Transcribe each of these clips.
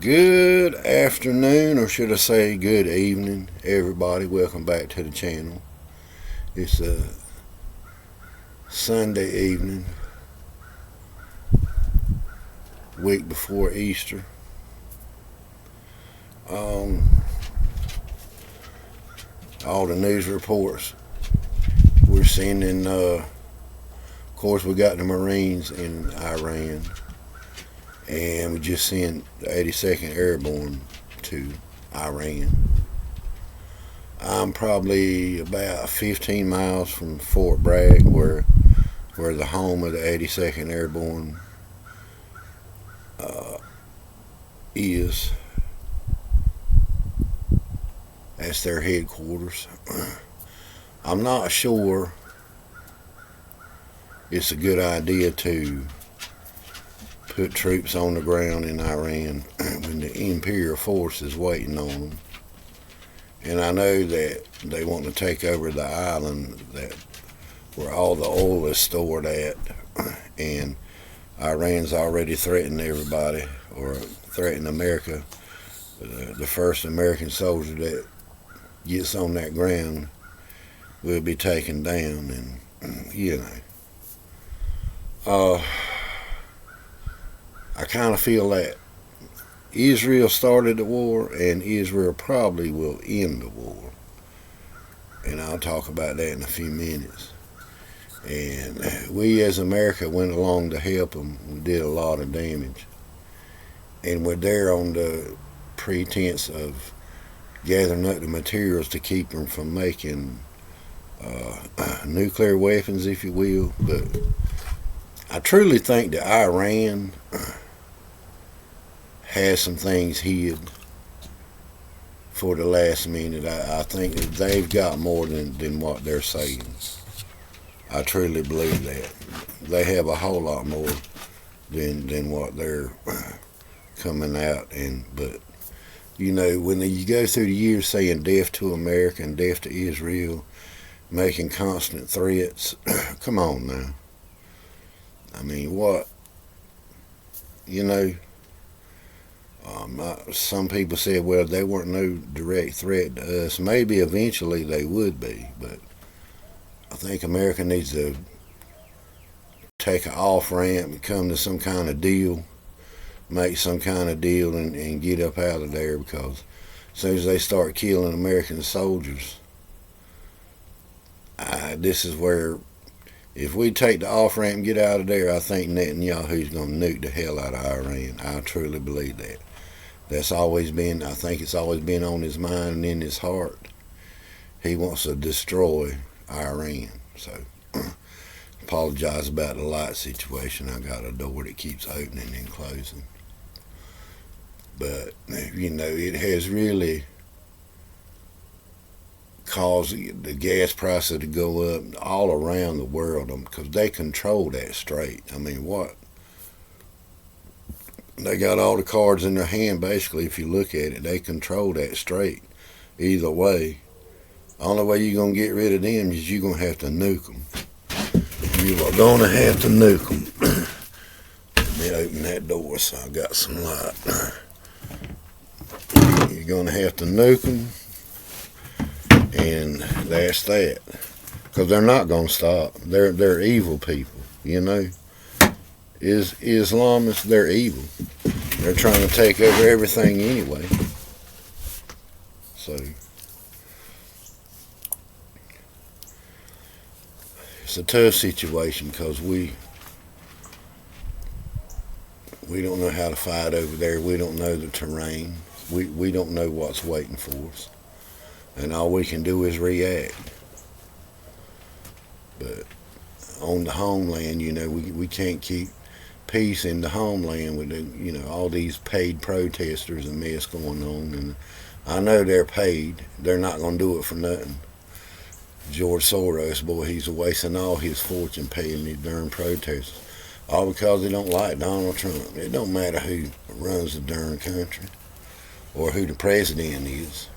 Good afternoon, or should I say good evening, everybody. Welcome back to the channel. It's a Sunday evening, week before Easter. Um, all the news reports we're sending. Of course, we got the Marines in Iran, and we just sent the 82nd Airborne to Iran. I'm probably about 15 miles from Fort Bragg, where the home of the 82nd Airborne is. That's their headquarters. I'm not sure it's a good idea to put troops on the ground in Iran when the Imperial force is waiting on them. And I know that they want to take over the island where all the oil is stored at, and Iran's already threatened everybody, or threatened America. The first American soldier that gets on that ground will be taken down, and I kind of feel that Israel started the war, and Israel probably will end the war. And I'll talk about that in a few minutes. And we as America went along to help them. We did a lot of damage. And we're there on the pretense of gathering up the materials to keep them from making nuclear weapons, if you will. But I truly think that Iran has some things hid for the last minute. I think that they've got more than what they're saying. I truly believe that. They have a whole lot more than what they're coming out. But when you go through the years saying death to America and death to Israel, making constant threats, come on now. I mean, what? Some people said, well, they weren't no direct threat to us. Maybe eventually they would be, but I think America needs to take an off ramp and come to some kind of deal, make some kind of deal, and get up out of there, because as soon as they start killing American soldiers, this is where, if we take the off ramp and get out of there, I think Netanyahu's going to nuke the hell out of Iran. I truly believe that. I think it's always been on his mind and in his heart. He wants to destroy Iran. So, apologize about the light situation. I got a door that keeps opening and closing. But, it has really caused the gas prices to go up all around the world, because they control that strait. I mean, what? They got all the cards in their hand, basically. If you look at it, they control that strait either way. The only way you're going to get rid of them is you're going to have to nuke them. You are going to have to nuke them. Let me open that door so I got some light. You're going to have to nuke them, and that's that. Because they're not going to stop. They're evil people, Islamists, they're evil. They're trying to take over everything anyway. So it's a tough situation, because we don't know how to fight over there. We don't know the terrain. We don't know what's waiting for us. And all we can do is react. But on the homeland, we can't keep peace in the homeland with all these paid protesters and mess going on. And I know they're paid. They're not going to do it for nothing. George Soros, boy, he's wasting all his fortune paying these darn protesters, all because they don't like Donald Trump. It don't matter who runs the darn country or who the president is.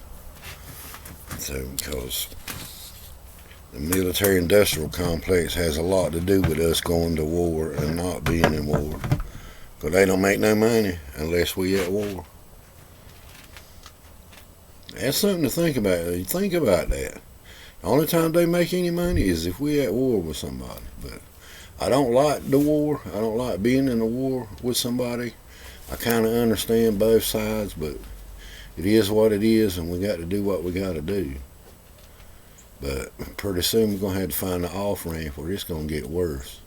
So, because the military-industrial complex has a lot to do with us going to war and not being in war. Because they don't make no money unless we at war. That's something to think about. Think about that. The only time they make any money is if we're at war with somebody. But I don't like the war. I don't like being in a war with somebody. I kind of understand both sides, but it is what it is, and we got to do what we got to do. But pretty soon we're going to have to find the off-ramp, or it's going to get worse.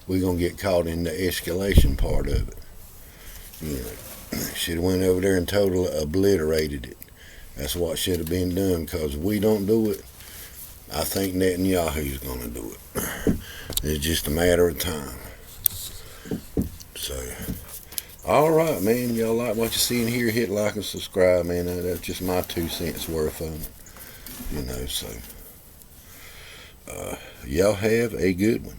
We're going to get caught in the escalation part of it. You know, should have went over there and totally obliterated it. That's what should have been done, because if we don't do it, I think Netanyahu's going to do it. It's just a matter of time. So, all right, man. Y'all like what you see in here? Hit like and subscribe, man. That's just my 2 cents worth of it. You know, so y'all have a good one.